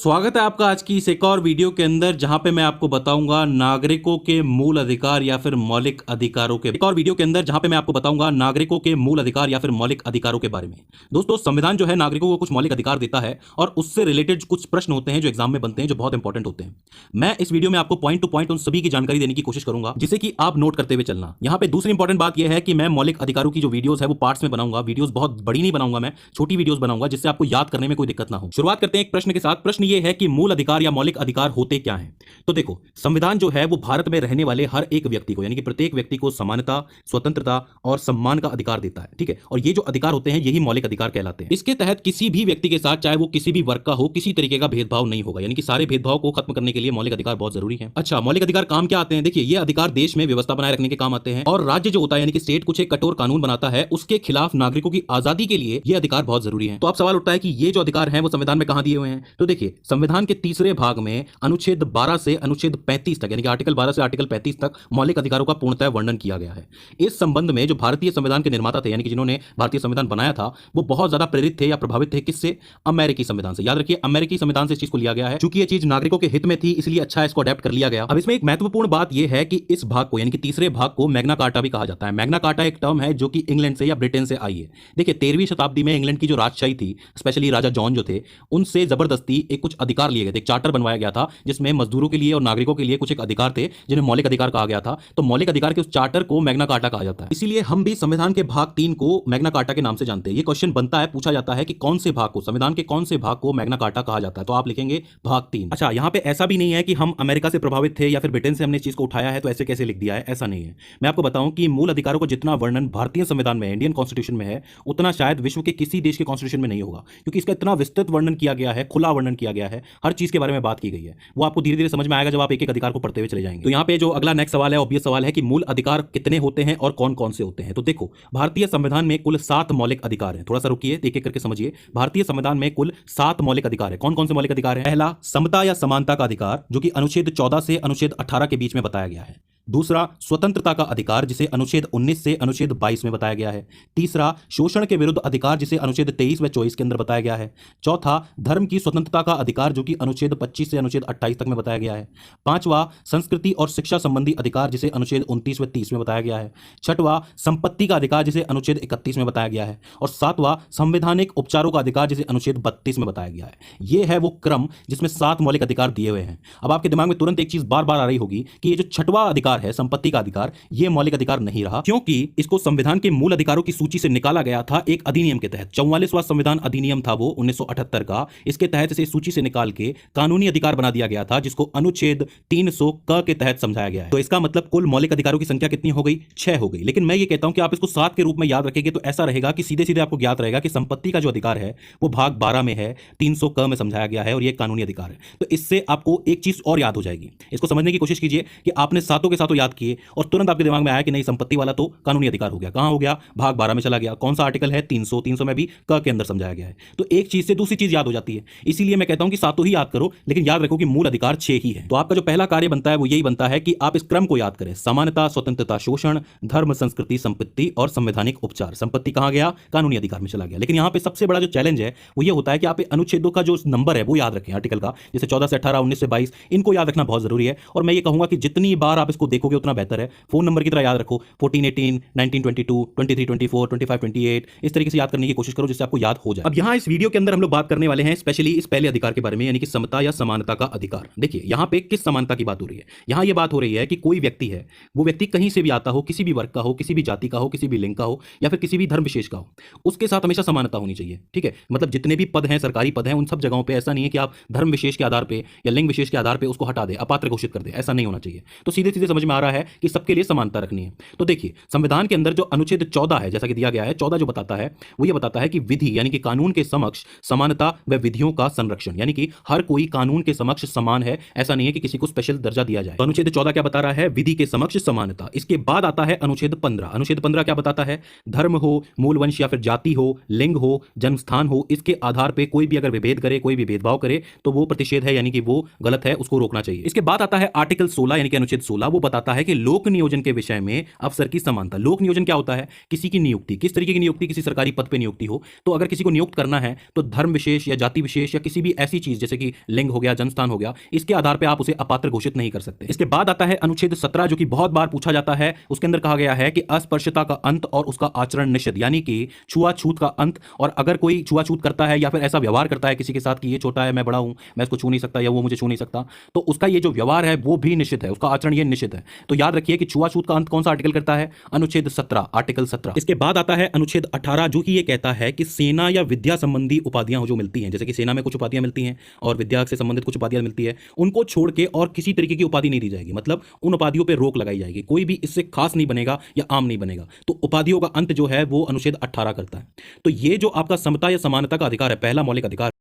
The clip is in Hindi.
स्वागत है आपका आज की इस एक और वीडियो के अंदर जहां पे मैं आपको बताऊंगा नागरिकों के मूल अधिकार या फिर मौलिक अधिकारों के एक और वीडियो के अंदर जहां पे मैं आपको बताऊंगा नागरिकों के मूल अधिकार या फिर मौलिक अधिकारों के बारे में। दोस्तों, संविधान जो है नागरिकों को कुछ मौलिक अधिकार देता है और उससे रिलेटेड कुछ प्रश्न होते हैं जो एग्जाम में बनते हैं, जो बहुत इंपॉर्टेंट होते हैं। मैं इस वीडियो में आपको पॉइंट टू पॉइंट उन सभी की जानकारी देने की कोशिश करूंगा जिसे कि आप नोट करते हुए चलना। यहाँ पे दूसरी इंपॉर्टेंट बात यह है कि मैं मौलिक अधिकारों की जो वीडियोस है वो पार्ट्स में बनाऊंगा। वीडियोस बहुत बड़ी नहीं बनाऊंगा, मैं छोटी वीडियोस बनाऊंगा जिससे आपको याद करने में कोई दिक्कत ना हो। शुरुआत करते हैं एक प्रश्न के साथ। प्रश्न ये है कि मूल अधिकार या मौलिक अधिकार होते क्या हैं। तो देखो, संविधान जो है वो भारत में रहने वाले हर एक व्यक्ति को यानी कि प्रत्येक व्यक्ति को समानता, स्वतंत्रता और सम्मान का अधिकार देता है। ठीक है, और ये जो अधिकार होते हैं यही मौलिक अधिकार कहलाते हैं। इसके तहत किसी भी व्यक्ति के साथ, चाहे वो किसी भी वर्ग का हो, किसी तरीके का भेदभाव नहीं होगा। यानी कि सारे भेदभाव को खत्म करने के लिए मौलिक अधिकार बहुत जरूरी है। अच्छा, मौलिक अधिकार काम क्या आते हैं? देखिए, ये अधिकार देश में व्यवस्था बनाए रखने के काम आते हैं और राज्य जो होता है यानी कि स्टेट कुछ एक कठोर कानून बनाता है, उसके खिलाफ नागरिकों की आजादी के लिए ये अधिकार बहुत जरूरी है। तो अब सवाल उठता है कि ये जो अधिकार है वो संविधान में कहां दिए हुए हैं। तो देखिए, संविधान के तीसरे भाग में अनुच्छेद 12 से अनुच्छेद 35 तक यानी कि आर्टिकल 12 से आर्टिकल 35 तक मौलिक अधिकारों का पूर्णतः वर्णन किया गया है। इस संबंध में जो भारतीय संविधान के निर्माता थे यानी कि जिन्होंने भारतीय संविधान बनाया था, वो बहुत ज्यादा प्रेरित थे या प्रभावित थे किससे? अमेरिकी संविधान से। याद रखिए, अमेरिकी संविधान से इस चीज को लिया गया है। चूंकि ये चीज नागरिकों के हित में थी, इसलिए अच्छा इसको अडेप्ट कर लिया गया। अब इसमें एक महत्वपूर्ण बात यह है कि इस भाग को यानी कि तीसरे भाग को मैग्ना कार्टा भी कहा जाता है। मैग्ना कार्टा एक टर्म है जो कि इंग्लैंड से या ब्रिटेन से आई है। देखिए, 13वीं शताब्दी में इंग्लैंड की जो राजशाही थी, स्पेशली राजा जॉन जो थे, उनसे जबरदस्ती एक कुछ अधिकार लिए गए थे। एक चार्टर बनवाया गया था जिसमें मजदूरों के लिए और नागरिकों के लिए कुछ एक अधिकार थे जिन्हें मौलिक अधिकार कहा गया था। तो मौलिक अधिकार के उस चार्टर को मैग्ना कार्टा कहा जाता है। इसीलिए हम भी संविधान के भाग 3 को मैग्ना कार्टा के नाम से जानते हैं। ये क्वेश्चन बनता है, पूछा जाता है कि कौन से भाग को, संविधान के कौन से भाग को मैग्ना कार्टा कहा जाता है, तो आप लिखेंगे भाग 3। अच्छा, यहां पे ऐसा भी नहीं है कि हम अमेरिका से प्रभावित थे या फिर ब्रिटेन से हमने इस चीज को उठाया है तो ऐसे कैसे लिख दिया है, ऐसा नहीं है। मैं आपको बताऊं कि मूल अधिकारों को जितना वर्णन भारतीय संविधान में, इंडियन कॉन्स्टिट्यूशन में है, उतना शायद विश्व के किसी देश के कॉन्स्टिट्यूशन में नहीं होगा, क्योंकि इसका इतना विस्तृत वर्णन किया गया है, खुला वर्णन किया गया है, हर चीज के बारे में बात की गई है। वो आपको धीरे धीरे समझ में आएगा जब आप एक एक अधिकार को पढ़ते हुए चले जाएंगे। तो यहाँ पे जो अगला नेक्स्ट सवाल है, ऑब्वियस सवाल है कि मूल अधिकार कितने होते हैं और कौन कौन से होते हैं। तो देखो, भारतीय संविधान में कुल 7 मौलिक अधिकार हैं। थोड़ा सा रुकिए, एक एक करके समझिए। भारतीय संविधान में कुल 7 मौलिक अधिकार है। कौन कौन से मौलिक अधिकार है? पहला, समता या समानता का अधिकार, जो कि अनुच्छेद 14 से अनुच्छेद 18 के बीच में बताया गया है। दूसरा, स्वतंत्रता का अधिकार, जिसे अनुच्छेद 19 से अनुच्छेद 22 में बताया गया है। तीसरा, शोषण के विरुद्ध अधिकार, जिसे अनुच्छेद 23 व 24 के अंदर बताया गया है। चौथा, धर्म की स्वतंत्रता का अधिकार, जो कि अनुच्छेद 25 से अनुच्छेद 28 तक में बताया गया है। पांचवा, संस्कृति और शिक्षा संबंधी अधिकार, जिसे अनुच्छेद 29 व 30 में बताया गया है। छठवां, संपत्ति का अधिकार, जिसे अनुच्छेद 31 में बताया गया है। और सातवां, संवैधानिक उपचारों का अधिकार, जिसे अनुच्छेद 32 में बताया गया है। यह है वो क्रम जिसमें 7 मौलिक अधिकार दिए हुए हैं। अब आपके दिमाग में तुरंत एक चीज बार बार आ रही होगी कि ये जो छठवां अधिकार है, संपत्ति का अधिकार, यह मौलिक अधिकार नहीं रहा, क्योंकि इसको संविधान के मूल अधिकारों की सूची से निकाला गया था एक अधिनियम के तहत। 44वां संविधान अधिनियम था वो 1978 का। इसके तहत इसे सूची से निकाल के कानूनी अधिकार बना दिया गया था, जिसको अनुच्छेद 300 क के तहत समझाया गया है। तो इसका मतलब कुल मौलिक अधिकारों की संख्या कितनी हो गई? 6 हो गई। लेकिन मैं ये कहता हूं कि आप इसको 7 के रूप में याद रखेंगे तो ऐसा रहेगा कि सीधे सीधे आपको ज्ञात रहेगा कि संपत्ति का जो अधिकार है वो भाग 12 में है, 300 क में समझाया गया है और ये कानूनी अधिकार है। तो इससे आपको एक चीज और याद हो जाएगी। इसको समझने की कोशिश कीजिए कि आपने सातों के सातों याद किए और तुरंत आपके दिमाग में आया कि नहीं, संपत्ति वाला तो कानूनी अधिकार हो गया। कहां हो गया? भाग 12 में चला गया। कौन सा आर्टिकल है? 300। 300 में भी क के अंदर समझाया गया है। तो एक चीज से दूसरी चीज याद हो जाती है। इसीलिए मैं कहता हूं कि सातों ही याद करो, लेकिन याद रखो कि मूल अधिकार 6 ही है। तो आपका जो पहला कार्य बनता है वो यही बनता है कि आप इस क्रम को याद करें: समानता, स्वतंत्रता, शोषण, धर्म, संस्कृति, संपत्ति और संवैधानिक उपचार। संपत्ति कहां गया? कानूनी अधिकार में चला गया। लेकिन यहां पे सबसे बड़ा जो चैलेंज है वो ये होता है कि आप अनुच्छेदों का जो नंबर है वो याद रखें आर्टिकल का, जैसे 14 से 18, 19 से 22, इनको याद रखना बहुत जरूरी है। और मैं ये कहूंगा कि जितनी बार आप इसको देखोगे उतना बेहतर है। फोन नंबर की तरह याद रखो, 14 18, 19 22, 23 24, 25 28, इस तरीके से याद करने की कोशिश करो जिससे आपको याद हो जाए। अब यहां इस वीडियो के अंदर हम लोग बात करने वाले हैं स्पेशली इस पहले अधिकार के बारे में, यानी कि समता या समानता का अधिकार। देखिए, यहां पे किस समानता की बात हो रही है? यहां ये बात हो रही है कि कोई व्यक्ति है, वो व्यक्ति कहीं से भी आता हो, किसी भी वर्ग का हो, किसी भी जाति का हो, किसी भी लिंग का हो या फिर किसी भी धर्म विशेष का हो, उसके साथ हमेशा समानता होनी चाहिए। ठीक है, मतलब जितने भी पद हैं, सरकारी पद हैं, उन सब जगहों पे ऐसा नहीं है कि आप धर्म विशेष के आधार पे या लिंग विशेष के आधार पे उसको हटा दे, अपात्र घोषित कर दे। ऐसा नहीं होना चाहिए। तो सीधे सीधे समझ में आ रहा है कि सबके लिए समानता रखनी है। तो देखिए, संविधान के अंदर जो अनुच्छेद 14 है, जैसा कि दिया गया है, 14 जो बताता है वो ये बताता है कि विधि यानी कि कानून के समक्ष समानता व विधियों का संरक्षण, यानी कि हर कोई कानून के समक्ष समान है। ऐसा नहीं है कि किसी को स्पेशल दर्जा दिया जाए। तो अनुच्छेद 14 क्या बता रहा है? विधि के समक्ष समानता। इसके बाद आता है अनुच्छेद 15। अनुच्छेद 15 क्या बताता है? धर्म हो, मूल वंश या फिर जाति हो, लिंग हो, जन्म स्थान हो, इसके आधार पर कोई भी अगर विभेद करे, कोई भी भेदभाव करे तो वो प्रतिषेध है, यानी कि वो गलत है, उसको रोकना चाहिए। इसके बाद आता है आर्टिकल 16 यानी कि अनुच्छेद 16। वो बात आता है कि लोक नियोजन के विषय में अफसर की समानता। लोक नियोजन क्या होता है? किसी की नियुक्ति, किस तरीके की नियुक्ति? किसी सरकारी पद पे नियुक्ति हो, तो अगर किसी को नियुक्त करना है तो धर्म विशेष या जाति विशेष या किसी भी ऐसी चीज जैसे कि लिंग हो गया, जन्मस्थान हो गया, इसके आधार पर आप उसे अपात्र घोषित नहीं कर सकते। इसके बाद आता है अनुच्छेद 17, जो कि बहुत बार पूछा जाता है। उसके अंदर कहा गया है कि अस्पृश्यता का अंत और उसका आचरण निषिद्ध, यानी कि छुआछूत का अंत। और अगर कोई छुआछूत करता है या फिर ऐसा व्यवहार करता है किसी के साथ कि ये छोटा है मैं बड़ा हूं, मैं इसको छू नहीं सकता, या वो मुझे छू नहीं सकता, तो उसका ये जो व्यवहार है वो भी निषिद्ध है, उसका आचरण ये निषिद्ध है। तो याद रखिए कि छुआछूत का अंत कौन सा आर्टिकल करता है? अनुच्छेद 17, आर्टिकल 17। इसके बाद आता है अनुच्छेद 18, जो कि ये कहता है कि सेना या विद्या संबंधी उपाधियां जो मिलती हैं, जैसे कि सेना में कुछ उपाधियां मिलती हैं और विद्या से संबंधित कुछ उपाधियां मिलती है, उनको छोड़ के और किसी तरीके की उपाधि नहीं दी जाएगी। मतलब उन उपाधियों पर रोक लगाई जाएगी, कोई भी इससे खास नहीं बनेगा या आम नहीं बनेगा। तो उपाधियों का अंत जो है वो अनुच्छेद 18 करता है। तो ये जो आपका समता या समानता का अधिकार है, पहला मौलिक अधिकार,